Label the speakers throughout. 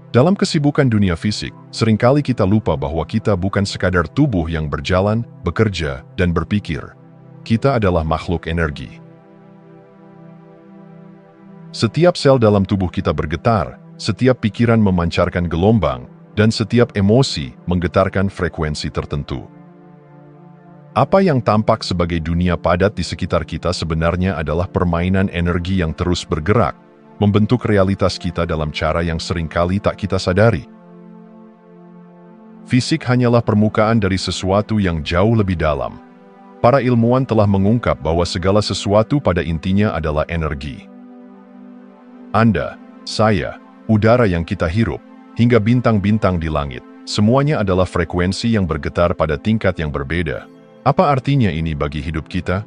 Speaker 1: Dalam kesibukan dunia fisik, seringkali kita lupa bahwa kita bukan sekadar tubuh yang berjalan, bekerja, dan berpikir. Kita adalah makhluk energi. Setiap sel dalam tubuh kita bergetar, setiap pikiran memancarkan gelombang, dan setiap emosi menggetarkan frekuensi tertentu. Apa yang tampak sebagai dunia padat di sekitar kita sebenarnya adalah permainan energi yang terus bergerak, membentuk realitas kita dalam cara yang seringkali tak kita sadari. Fisik hanyalah permukaan dari sesuatu yang jauh lebih dalam. Para ilmuwan telah mengungkap bahwa segala sesuatu pada intinya adalah energi. Anda, saya, udara yang kita hirup, hingga bintang-bintang di langit, semuanya adalah frekuensi yang bergetar pada tingkat yang berbeda. Apa artinya ini bagi hidup kita?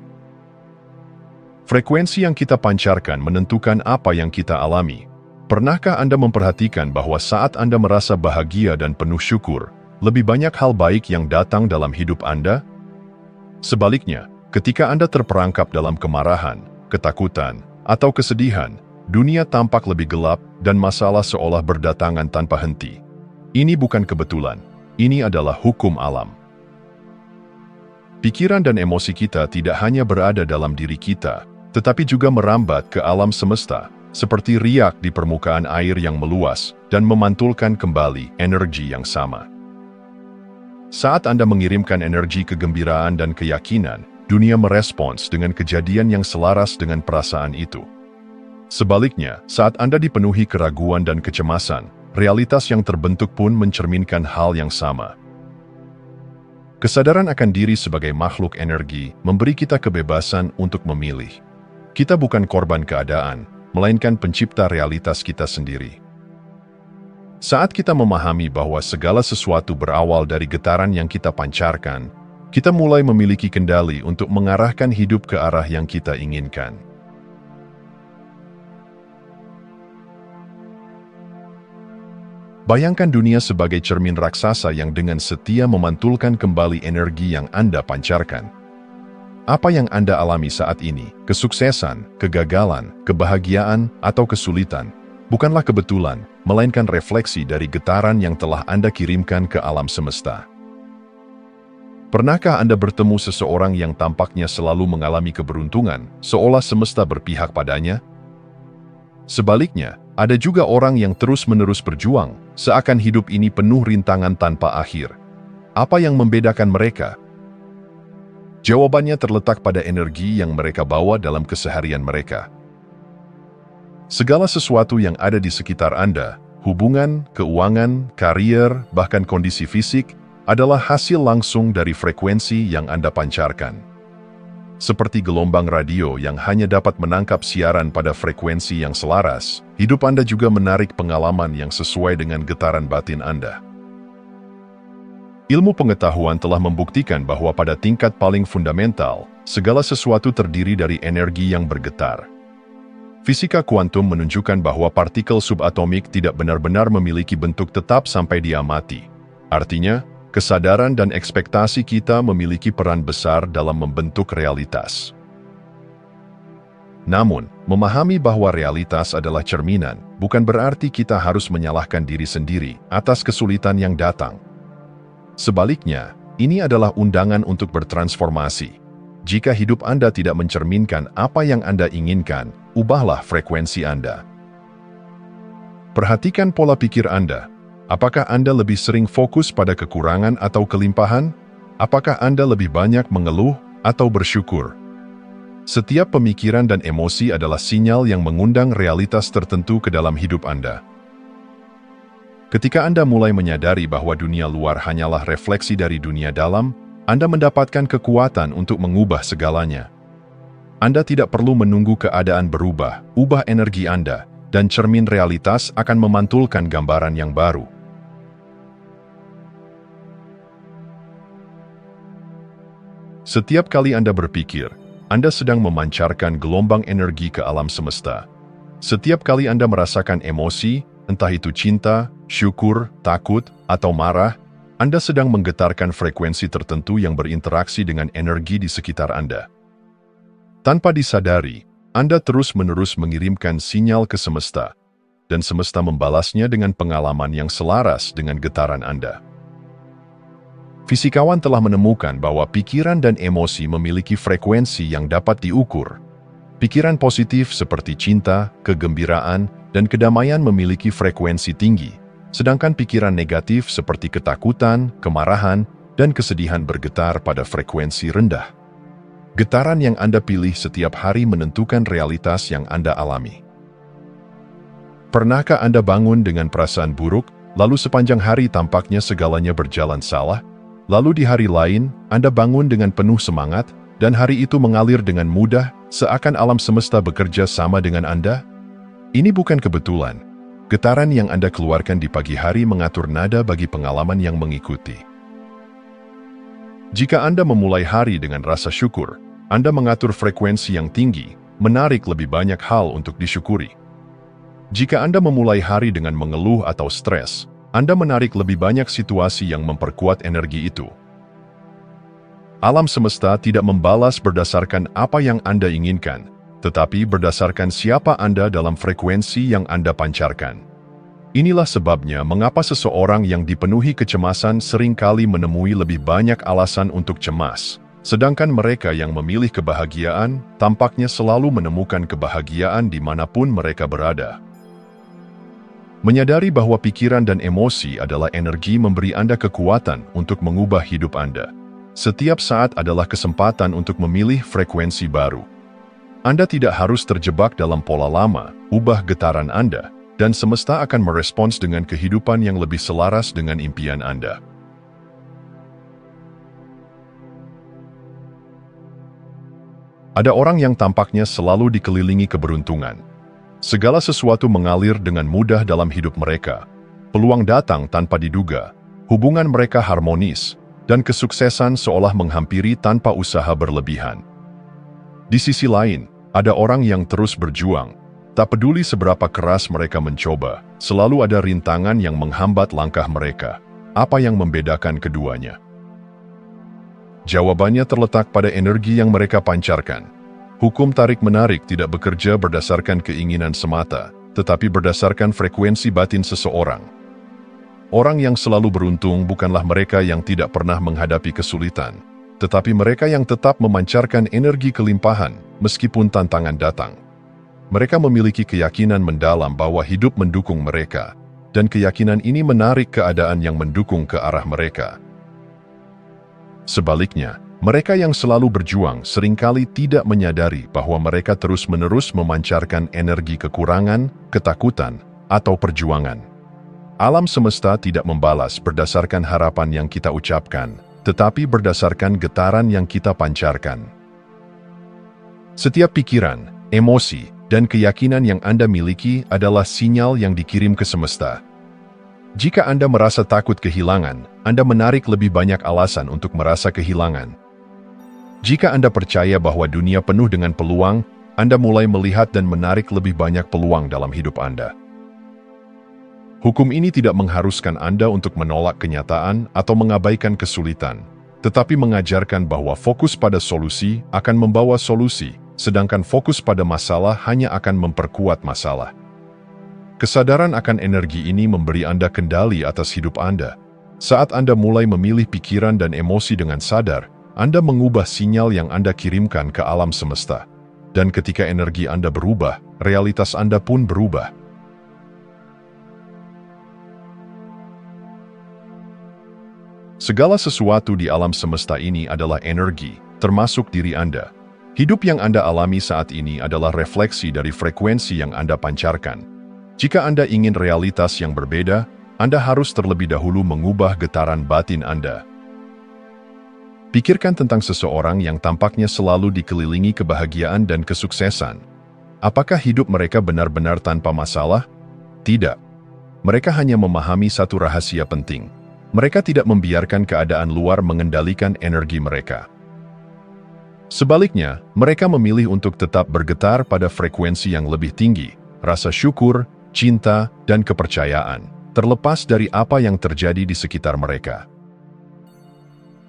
Speaker 1: Frekuensi yang kita pancarkan menentukan apa yang kita alami. Pernahkah Anda memperhatikan bahwa saat Anda merasa bahagia dan penuh syukur, lebih banyak hal baik yang datang dalam hidup Anda? Sebaliknya, ketika Anda terperangkap dalam kemarahan, ketakutan, atau kesedihan, dunia tampak lebih gelap dan masalah seolah berdatangan tanpa henti. Ini bukan kebetulan, ini adalah hukum alam. Pikiran dan emosi kita tidak hanya berada dalam diri kita, tetapi juga merambat ke alam semesta, seperti riak di permukaan air yang meluas dan memantulkan kembali energi yang sama. Saat Anda mengirimkan energi kegembiraan dan keyakinan, dunia merespons dengan kejadian yang selaras dengan perasaan itu. Sebaliknya, saat Anda dipenuhi keraguan dan kecemasan, realitas yang terbentuk pun mencerminkan hal yang sama. Kesadaran akan diri sebagai makhluk energi memberi kita kebebasan untuk memilih. Kita bukan korban keadaan, melainkan pencipta realitas kita sendiri. Saat kita memahami bahwa segala sesuatu berawal dari getaran yang kita pancarkan, kita mulai memiliki kendali untuk mengarahkan hidup ke arah yang kita inginkan. Bayangkan dunia sebagai cermin raksasa yang dengan setia memantulkan kembali energi yang Anda pancarkan. Apa yang Anda alami saat ini, kesuksesan, kegagalan, kebahagiaan, atau kesulitan, bukanlah kebetulan, melainkan refleksi dari getaran yang telah Anda kirimkan ke alam semesta. Pernahkah Anda bertemu seseorang yang tampaknya selalu mengalami keberuntungan, seolah semesta berpihak padanya? Sebaliknya, ada juga orang yang terus-menerus berjuang, seakan hidup ini penuh rintangan tanpa akhir. Apa yang membedakan mereka? Jawabannya terletak pada energi yang mereka bawa dalam keseharian mereka. Segala sesuatu yang ada di sekitar Anda, hubungan, keuangan, karier, bahkan kondisi fisik, adalah hasil langsung dari frekuensi yang Anda pancarkan. Seperti gelombang radio yang hanya dapat menangkap siaran pada frekuensi yang selaras, hidup Anda juga menarik pengalaman yang sesuai dengan getaran batin Anda. Ilmu pengetahuan telah membuktikan bahwa pada tingkat paling fundamental, segala sesuatu terdiri dari energi yang bergetar. Fisika kuantum menunjukkan bahwa partikel subatomik tidak benar-benar memiliki bentuk tetap sampai diamati. Artinya, kesadaran dan ekspektasi kita memiliki peran besar dalam membentuk realitas. Namun, memahami bahwa realitas adalah cerminan, bukan berarti kita harus menyalahkan diri sendiri atas kesulitan yang datang. Sebaliknya, ini adalah undangan untuk bertransformasi. Jika hidup Anda tidak mencerminkan apa yang Anda inginkan, ubahlah frekuensi Anda. Perhatikan pola pikir Anda. Apakah Anda lebih sering fokus pada kekurangan atau kelimpahan? Apakah Anda lebih banyak mengeluh atau bersyukur? Setiap pemikiran dan emosi adalah sinyal yang mengundang realitas tertentu ke dalam hidup Anda. Ketika Anda mulai menyadari bahwa dunia luar hanyalah refleksi dari dunia dalam, Anda mendapatkan kekuatan untuk mengubah segalanya. Anda tidak perlu menunggu keadaan berubah, ubah energi Anda, dan cermin realitas akan memantulkan gambaran yang baru. Setiap kali Anda berpikir, Anda sedang memancarkan gelombang energi ke alam semesta. Setiap kali Anda merasakan emosi, entah itu cinta, syukur, takut, atau marah, Anda sedang menggetarkan frekuensi tertentu yang berinteraksi dengan energi di sekitar Anda. Tanpa disadari, Anda terus-menerus mengirimkan sinyal ke semesta. dan semesta membalasnya dengan pengalaman yang selaras dengan getaran Anda. Fisikawan telah menemukan bahwa pikiran dan emosi memiliki frekuensi yang dapat diukur. Pikiran positif seperti cinta, kegembiraan, dan kedamaian memiliki frekuensi tinggi, sedangkan pikiran negatif seperti ketakutan, kemarahan, dan kesedihan bergetar pada frekuensi rendah. Getaran yang Anda pilih setiap hari menentukan realitas yang Anda alami. Pernahkah Anda bangun dengan perasaan buruk, lalu sepanjang hari tampaknya segalanya berjalan salah? Lalu di hari lain, Anda bangun dengan penuh semangat, dan hari itu mengalir dengan mudah, seakan alam semesta bekerja sama dengan Anda? Ini bukan kebetulan. Getaran yang Anda keluarkan di pagi hari mengatur nada bagi pengalaman yang mengikuti. Jika Anda memulai hari dengan rasa syukur, Anda mengatur frekuensi yang tinggi, menarik lebih banyak hal untuk disyukuri. Jika Anda memulai hari dengan mengeluh atau stres, Anda menarik lebih banyak situasi yang memperkuat energi itu. Alam semesta tidak membalas berdasarkan apa yang Anda inginkan, tetapi berdasarkan siapa Anda dalam frekuensi yang Anda pancarkan. Inilah sebabnya mengapa seseorang yang dipenuhi kecemasan seringkali menemui lebih banyak alasan untuk cemas, sedangkan mereka yang memilih kebahagiaan tampaknya selalu menemukan kebahagiaan dimanapun mereka berada. Menyadari bahwa pikiran dan emosi adalah energi memberi Anda kekuatan untuk mengubah hidup Anda. Setiap saat adalah kesempatan untuk memilih frekuensi baru. Anda tidak harus terjebak dalam pola lama, ubah getaran Anda, dan semesta akan merespons dengan kehidupan yang lebih selaras dengan impian Anda. Ada orang yang tampaknya selalu dikelilingi keberuntungan. Segala sesuatu mengalir dengan mudah dalam hidup mereka. Peluang datang tanpa diduga, hubungan mereka harmonis, dan kesuksesan seolah menghampiri tanpa usaha berlebihan. Di sisi lain, ada orang yang terus berjuang. Tak peduli seberapa keras mereka mencoba, selalu ada rintangan yang menghambat langkah mereka. Apa yang membedakan keduanya? Jawabannya terletak pada energi yang mereka pancarkan. Hukum tarik-menarik tidak bekerja berdasarkan keinginan semata, tetapi berdasarkan frekuensi batin seseorang. Orang yang selalu beruntung bukanlah mereka yang tidak pernah menghadapi kesulitan, tetapi mereka yang tetap memancarkan energi kelimpahan meskipun tantangan datang. Mereka memiliki keyakinan mendalam bahwa hidup mendukung mereka, dan keyakinan ini menarik keadaan yang mendukung ke arah mereka. Sebaliknya, mereka yang selalu berjuang seringkali tidak menyadari bahwa mereka terus-menerus memancarkan energi kekurangan, ketakutan, atau perjuangan. Alam semesta tidak membalas berdasarkan harapan yang kita ucapkan, tetapi berdasarkan getaran yang kita pancarkan. Setiap pikiran, emosi, dan keyakinan yang Anda miliki adalah sinyal yang dikirim ke semesta. Jika Anda merasa takut kehilangan, Anda menarik lebih banyak alasan untuk merasa kehilangan. Jika Anda percaya bahwa dunia penuh dengan peluang, Anda mulai melihat dan menarik lebih banyak peluang dalam hidup Anda. Hukum ini tidak mengharuskan Anda untuk menolak kenyataan atau mengabaikan kesulitan, tetapi mengajarkan bahwa fokus pada solusi akan membawa solusi, sedangkan fokus pada masalah hanya akan memperkuat masalah. Kesadaran akan energi ini memberi Anda kendali atas hidup Anda. Saat Anda mulai memilih pikiran dan emosi dengan sadar, Anda mengubah sinyal yang Anda kirimkan ke alam semesta. Dan ketika energi Anda berubah, realitas Anda pun berubah. Segala sesuatu di alam semesta ini adalah energi, termasuk diri Anda. Hidup yang Anda alami saat ini adalah refleksi dari frekuensi yang Anda pancarkan. Jika Anda ingin realitas yang berbeda, Anda harus terlebih dahulu mengubah getaran batin Anda. Pikirkan tentang seseorang yang tampaknya selalu dikelilingi kebahagiaan dan kesuksesan. Apakah hidup mereka benar-benar tanpa masalah? Tidak. Mereka hanya memahami satu rahasia penting. Mereka tidak membiarkan keadaan luar mengendalikan energi mereka. Sebaliknya, mereka memilih untuk tetap bergetar pada frekuensi yang lebih tinggi, rasa syukur, cinta, dan kepercayaan, terlepas dari apa yang terjadi di sekitar mereka.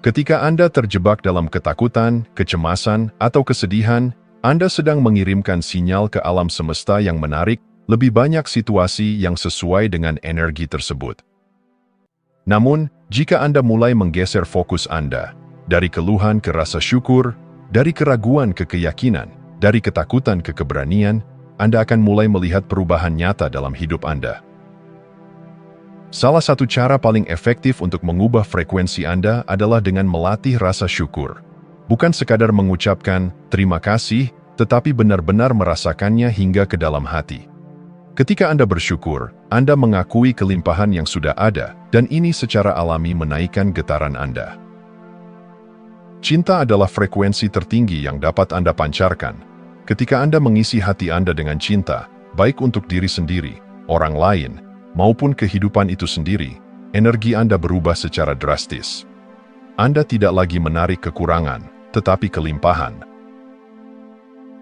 Speaker 1: Ketika Anda terjebak dalam ketakutan, kecemasan, atau kesedihan, Anda sedang mengirimkan sinyal ke alam semesta yang menarik lebih banyak situasi yang sesuai dengan energi tersebut. Namun, jika Anda mulai menggeser fokus Anda dari keluhan ke rasa syukur, dari keraguan ke keyakinan, dari ketakutan ke keberanian, Anda akan mulai melihat perubahan nyata dalam hidup Anda. Salah satu cara paling efektif untuk mengubah frekuensi Anda adalah dengan melatih rasa syukur. Bukan sekadar mengucapkan terima kasih, tetapi benar-benar merasakannya hingga ke dalam hati. Ketika Anda bersyukur, Anda mengakui kelimpahan yang sudah ada, dan ini secara alami menaikkan getaran Anda. Cinta adalah frekuensi tertinggi yang dapat Anda pancarkan. Ketika Anda mengisi hati Anda dengan cinta, baik untuk diri sendiri, orang lain, maupun kehidupan itu sendiri, energi Anda berubah secara drastis. Anda tidak lagi menarik kekurangan, tetapi kelimpahan.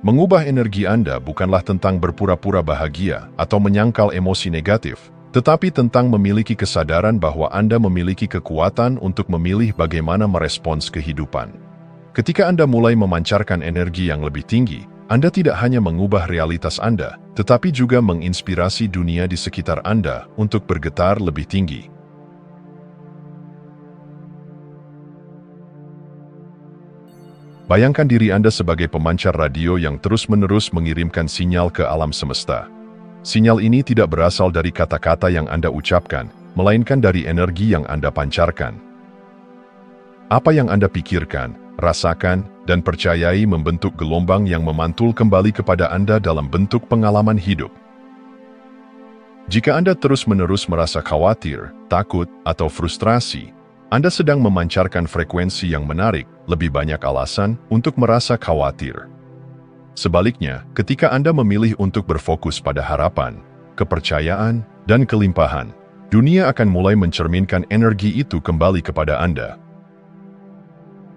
Speaker 1: Mengubah energi Anda bukanlah tentang berpura-pura bahagia atau menyangkal emosi negatif, tetapi tentang memiliki kesadaran bahwa Anda memiliki kekuatan untuk memilih bagaimana merespons kehidupan. Ketika Anda mulai memancarkan energi yang lebih tinggi, Anda tidak hanya mengubah realitas Anda, tetapi juga menginspirasi dunia di sekitar Anda untuk bergetar lebih tinggi. Bayangkan diri Anda sebagai pemancar radio yang terus-menerus mengirimkan sinyal ke alam semesta. Sinyal ini tidak berasal dari kata-kata yang Anda ucapkan, melainkan dari energi yang Anda pancarkan. Apa yang Anda pikirkan, rasakan, dan percayai membentuk gelombang yang memantul kembali kepada Anda dalam bentuk pengalaman hidup. Jika Anda terus-menerus merasa khawatir, takut, atau frustrasi, Anda sedang memancarkan frekuensi yang menarik, lebih banyak alasan untuk merasa khawatir. Sebaliknya, ketika Anda memilih untuk berfokus pada harapan, kepercayaan, dan kelimpahan, dunia akan mulai mencerminkan energi itu kembali kepada Anda.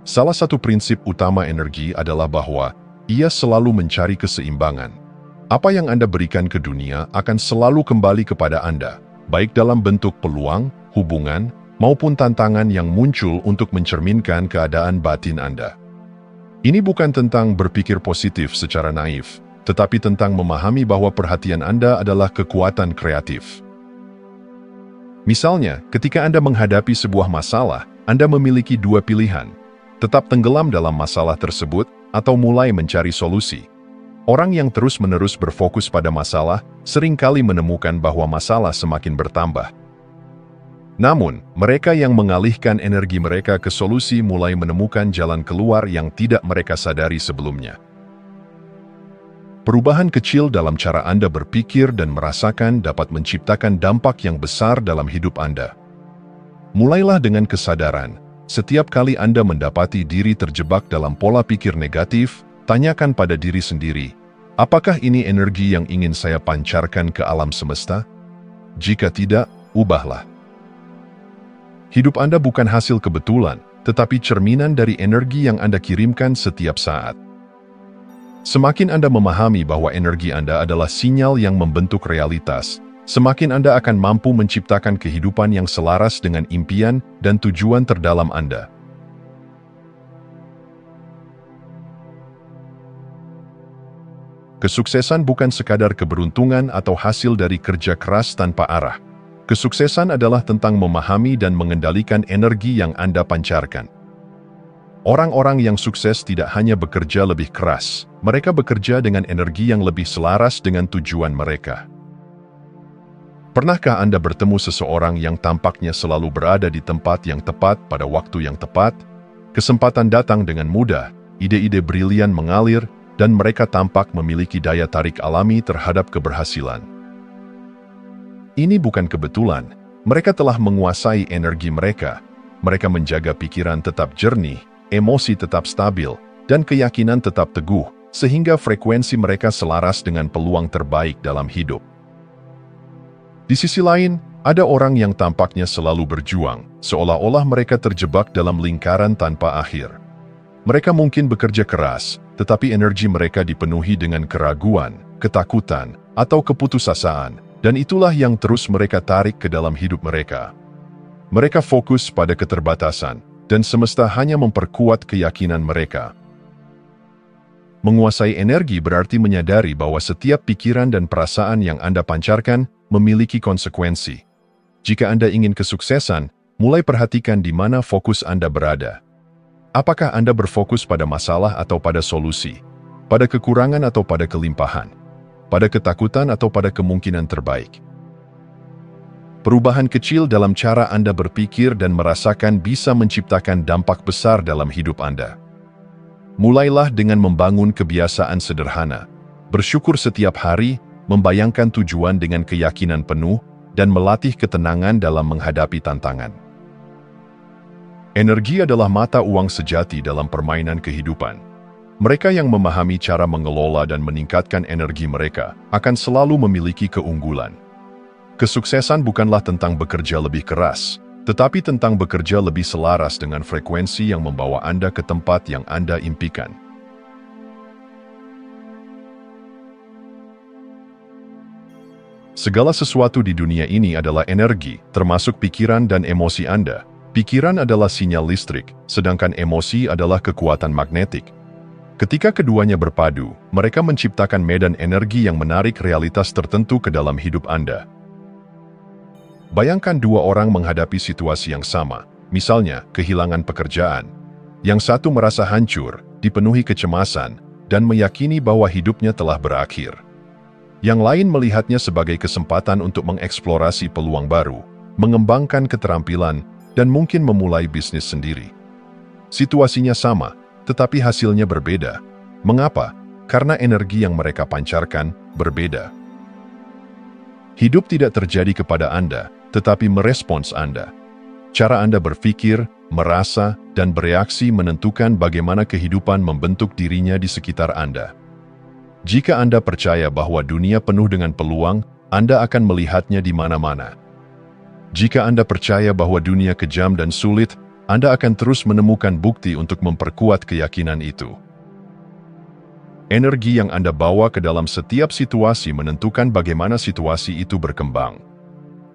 Speaker 1: Salah satu prinsip utama energi adalah bahwa ia selalu mencari keseimbangan. Apa yang Anda berikan ke dunia akan selalu kembali kepada Anda, baik dalam bentuk peluang, hubungan, maupun tantangan yang muncul untuk mencerminkan keadaan batin Anda. Ini bukan tentang berpikir positif secara naif, tetapi tentang memahami bahwa perhatian Anda adalah kekuatan kreatif. Misalnya, ketika Anda menghadapi sebuah masalah, Anda memiliki dua pilihan: tetap tenggelam dalam masalah tersebut atau mulai mencari solusi. Orang yang terus-menerus berfokus pada masalah seringkali menemukan bahwa masalah semakin bertambah. Namun, mereka yang mengalihkan energi mereka ke solusi mulai menemukan jalan keluar yang tidak mereka sadari sebelumnya. Perubahan kecil dalam cara Anda berpikir dan merasakan dapat menciptakan dampak yang besar dalam hidup Anda. Mulailah dengan kesadaran. Setiap kali Anda mendapati diri terjebak dalam pola pikir negatif, tanyakan pada diri sendiri, apakah ini energi yang ingin saya pancarkan ke alam semesta? Jika tidak, ubahlah. Hidup Anda bukan hasil kebetulan, tetapi cerminan dari energi yang Anda kirimkan setiap saat. Semakin Anda memahami bahwa energi Anda adalah sinyal yang membentuk realitas, semakin Anda akan mampu menciptakan kehidupan yang selaras dengan impian dan tujuan terdalam Anda. Kesuksesan bukan sekadar keberuntungan atau hasil dari kerja keras tanpa arah. Kesuksesan adalah tentang memahami dan mengendalikan energi yang Anda pancarkan. Orang-orang yang sukses tidak hanya bekerja lebih keras, mereka bekerja dengan energi yang lebih selaras dengan tujuan mereka. Pernahkah Anda bertemu seseorang yang tampaknya selalu berada di tempat yang tepat pada waktu yang tepat? Kesempatan datang dengan mudah, ide-ide brilian mengalir, dan mereka tampak memiliki daya tarik alami terhadap keberhasilan. Ini bukan kebetulan, mereka telah menguasai energi mereka. Mereka menjaga pikiran tetap jernih, emosi tetap stabil, dan keyakinan tetap teguh, sehingga frekuensi mereka selaras dengan peluang terbaik dalam hidup. Di sisi lain, ada orang yang tampaknya selalu berjuang, seolah-olah mereka terjebak dalam lingkaran tanpa akhir. Mereka mungkin bekerja keras, tetapi energi mereka dipenuhi dengan keraguan, ketakutan, atau keputusasaan. Dan itulah yang terus mereka tarik ke dalam hidup mereka. Mereka fokus pada keterbatasan, dan semesta hanya memperkuat keyakinan mereka. Menguasai energi berarti menyadari bahwa setiap pikiran dan perasaan yang Anda pancarkan memiliki konsekuensi. Jika Anda ingin kesuksesan, mulai perhatikan di mana fokus Anda berada. Apakah Anda berfokus pada masalah atau pada solusi? Pada kekurangan atau pada kelimpahan? Pada ketakutan atau pada kemungkinan terbaik? Perubahan kecil dalam cara Anda berpikir dan merasakan bisa menciptakan dampak besar dalam hidup Anda. Mulailah dengan membangun kebiasaan sederhana, bersyukur setiap hari, membayangkan tujuan dengan keyakinan penuh, dan melatih ketenangan dalam menghadapi tantangan. Energi adalah mata uang sejati dalam permainan kehidupan. Mereka yang memahami cara mengelola dan meningkatkan energi mereka akan selalu memiliki keunggulan. Kesuksesan bukanlah tentang bekerja lebih keras, tetapi tentang bekerja lebih selaras dengan frekuensi yang membawa Anda ke tempat yang Anda impikan. Segala sesuatu di dunia ini adalah energi, termasuk pikiran dan emosi Anda. Pikiran adalah sinyal listrik, sedangkan emosi adalah kekuatan magnetik. Ketika keduanya berpadu, mereka menciptakan medan energi yang menarik realitas tertentu ke dalam hidup Anda. Bayangkan dua orang menghadapi situasi yang sama, misalnya kehilangan pekerjaan. Yang satu merasa hancur, dipenuhi kecemasan, dan meyakini bahwa hidupnya telah berakhir. Yang lain melihatnya sebagai kesempatan untuk mengeksplorasi peluang baru, mengembangkan keterampilan, dan mungkin memulai bisnis sendiri. Situasinya sama, tetapi hasilnya berbeda. Mengapa? Karena energi yang mereka pancarkan berbeda. Hidup tidak terjadi kepada Anda, tetapi merespons Anda. Cara Anda berpikir, merasa, dan bereaksi menentukan bagaimana kehidupan membentuk dirinya di sekitar Anda. Jika Anda percaya bahwa dunia penuh dengan peluang, Anda akan melihatnya di mana-mana. Jika Anda percaya bahwa dunia kejam dan sulit, Anda akan terus menemukan bukti untuk memperkuat keyakinan itu. Energi yang Anda bawa ke dalam setiap situasi menentukan bagaimana situasi itu berkembang.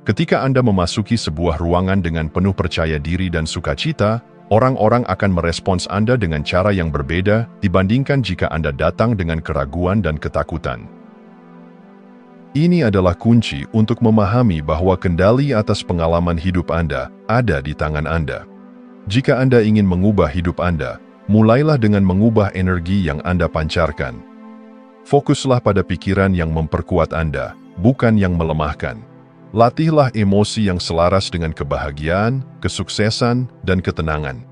Speaker 1: Ketika Anda memasuki sebuah ruangan dengan penuh percaya diri dan sukacita, orang-orang akan merespons Anda dengan cara yang berbeda dibandingkan jika Anda datang dengan keraguan dan ketakutan. Ini adalah kunci untuk memahami bahwa kendali atas pengalaman hidup Anda ada di tangan Anda. Jika Anda ingin mengubah hidup Anda, mulailah dengan mengubah energi yang Anda pancarkan. Fokuslah pada pikiran yang memperkuat Anda, bukan yang melemahkan. Latihlah emosi yang selaras dengan kebahagiaan, kesuksesan, dan ketenangan.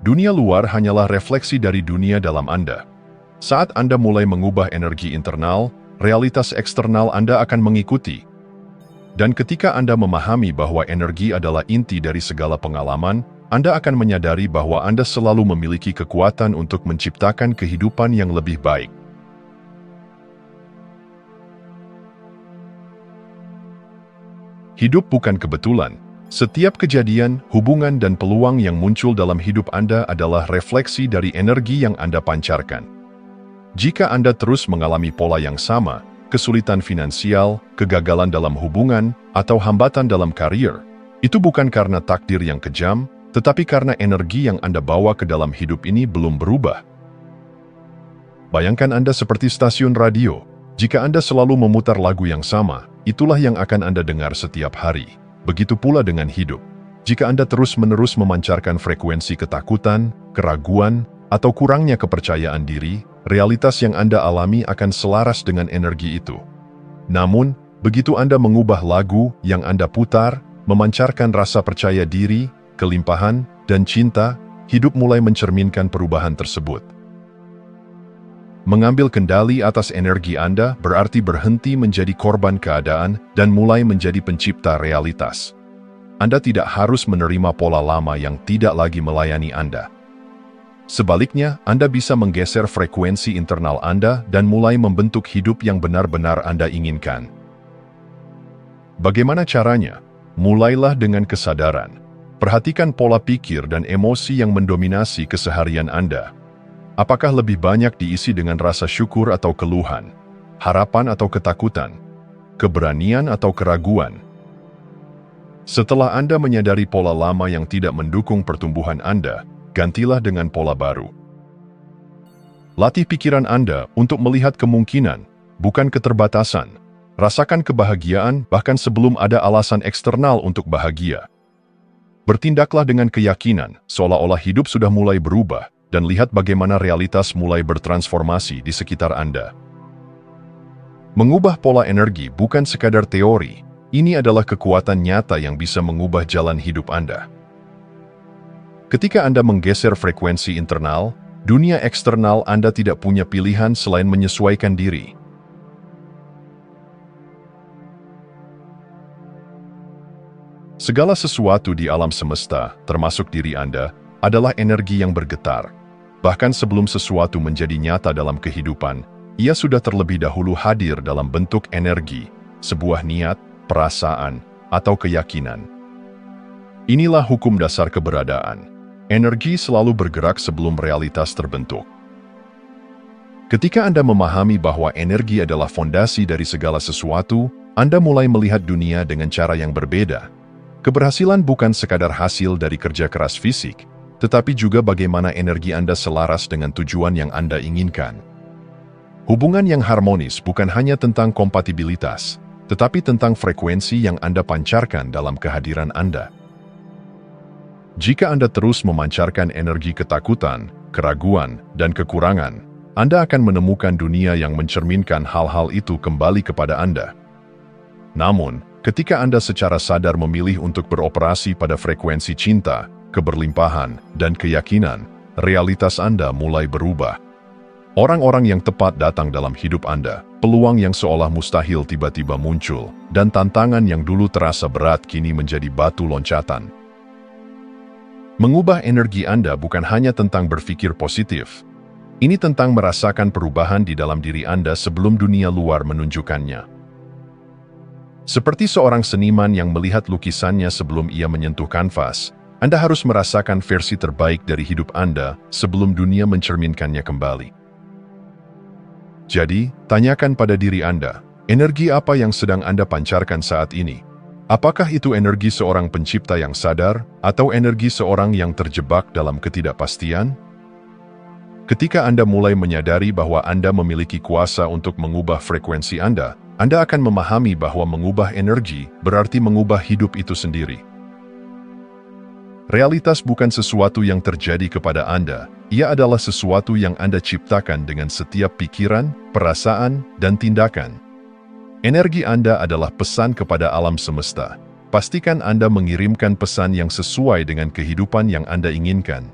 Speaker 1: Dunia luar hanyalah refleksi dari dunia dalam Anda. Saat Anda mulai mengubah energi internal, realitas eksternal Anda akan mengikuti. Dan ketika Anda memahami bahwa energi adalah inti dari segala pengalaman, Anda akan menyadari bahwa Anda selalu memiliki kekuatan untuk menciptakan kehidupan yang lebih baik. Hidup bukan kebetulan. Setiap kejadian, hubungan, dan peluang yang muncul dalam hidup Anda adalah refleksi dari energi yang Anda pancarkan. Jika Anda terus mengalami pola yang sama, kesulitan finansial, kegagalan dalam hubungan, atau hambatan dalam karir, itu bukan karena takdir yang kejam, tetapi karena energi yang Anda bawa ke dalam hidup ini belum berubah. Bayangkan Anda seperti stasiun radio. Jika Anda selalu memutar lagu yang sama, itulah yang akan Anda dengar setiap hari. Begitu pula dengan hidup. Jika Anda terus-menerus memancarkan frekuensi ketakutan, keraguan, atau kurangnya kepercayaan diri, realitas yang Anda alami akan selaras dengan energi itu. Namun, begitu Anda mengubah lagu yang Anda putar, memancarkan rasa percaya diri, kelimpahan, dan cinta, hidup mulai mencerminkan perubahan tersebut. Mengambil kendali atas energi Anda berarti berhenti menjadi korban keadaan dan mulai menjadi pencipta realitas. Anda tidak harus menerima pola lama yang tidak lagi melayani Anda. Sebaliknya, Anda bisa menggeser frekuensi internal Anda dan mulai membentuk hidup yang benar-benar Anda inginkan. Bagaimana caranya? Mulailah dengan kesadaran. Perhatikan pola pikir dan emosi yang mendominasi keseharian Anda. Apakah lebih banyak diisi dengan rasa syukur atau keluhan, harapan atau ketakutan, keberanian atau keraguan? Setelah Anda menyadari pola lama yang tidak mendukung pertumbuhan Anda, gantilah dengan pola baru. Latih pikiran Anda untuk melihat kemungkinan, bukan keterbatasan. Rasakan kebahagiaan bahkan sebelum ada alasan eksternal untuk bahagia. Bertindaklah dengan keyakinan, seolah-olah hidup sudah mulai berubah, dan lihat bagaimana realitas mulai bertransformasi di sekitar Anda. Mengubah pola energi bukan sekadar teori, ini adalah kekuatan nyata yang bisa mengubah jalan hidup Anda. Ketika Anda menggeser frekuensi internal, dunia eksternal Anda tidak punya pilihan selain menyesuaikan diri. Segala sesuatu di alam semesta, termasuk diri Anda, adalah energi yang bergetar. Bahkan sebelum sesuatu menjadi nyata dalam kehidupan, ia sudah terlebih dahulu hadir dalam bentuk energi, sebuah niat, perasaan, atau keyakinan. Inilah hukum dasar keberadaan. Energi selalu bergerak sebelum realitas terbentuk. Ketika Anda memahami bahwa energi adalah fondasi dari segala sesuatu, Anda mulai melihat dunia dengan cara yang berbeda. Keberhasilan bukan sekadar hasil dari kerja keras fisik, tetapi juga bagaimana energi Anda selaras dengan tujuan yang Anda inginkan. Hubungan yang harmonis bukan hanya tentang kompatibilitas, tetapi tentang frekuensi yang Anda pancarkan dalam kehadiran Anda. Jika Anda terus memancarkan energi ketakutan, keraguan, dan kekurangan, Anda akan menemukan dunia yang mencerminkan hal-hal itu kembali kepada Anda. Namun, ketika Anda secara sadar memilih untuk beroperasi pada frekuensi cinta, keberlimpahan, dan keyakinan, realitas Anda mulai berubah. Orang-orang yang tepat datang dalam hidup Anda, peluang yang seolah mustahil tiba-tiba muncul, dan tantangan yang dulu terasa berat kini menjadi batu loncatan. Mengubah energi Anda bukan hanya tentang berpikir positif. Ini tentang merasakan perubahan di dalam diri Anda sebelum dunia luar menunjukkannya. Seperti seorang seniman yang melihat lukisannya sebelum ia menyentuh kanvas, Anda harus merasakan versi terbaik dari hidup Anda sebelum dunia mencerminkannya kembali. Jadi, tanyakan pada diri Anda, energi apa yang sedang Anda pancarkan saat ini? Apakah itu energi seorang pencipta yang sadar, atau energi seorang yang terjebak dalam ketidakpastian? Ketika Anda mulai menyadari bahwa Anda memiliki kuasa untuk mengubah frekuensi Anda akan memahami bahwa mengubah energi berarti mengubah hidup itu sendiri. Realitas bukan sesuatu yang terjadi kepada Anda, ia adalah sesuatu yang Anda ciptakan dengan setiap pikiran, perasaan, dan tindakan. Energi Anda adalah pesan kepada alam semesta. Pastikan Anda mengirimkan pesan yang sesuai dengan kehidupan yang Anda inginkan.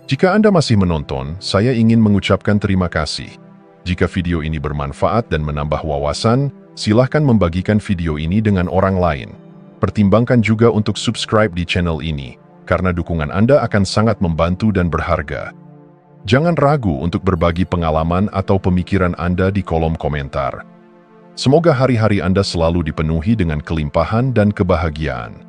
Speaker 1: Jika Anda masih menonton, saya ingin mengucapkan terima kasih. Jika video ini bermanfaat dan menambah wawasan, silahkan membagikan video ini dengan orang lain. Pertimbangkan juga untuk subscribe di channel ini, karena dukungan Anda akan sangat membantu dan berharga. Jangan ragu untuk berbagi pengalaman atau pemikiran Anda di kolom komentar. Semoga hari-hari Anda selalu dipenuhi dengan kelimpahan dan kebahagiaan.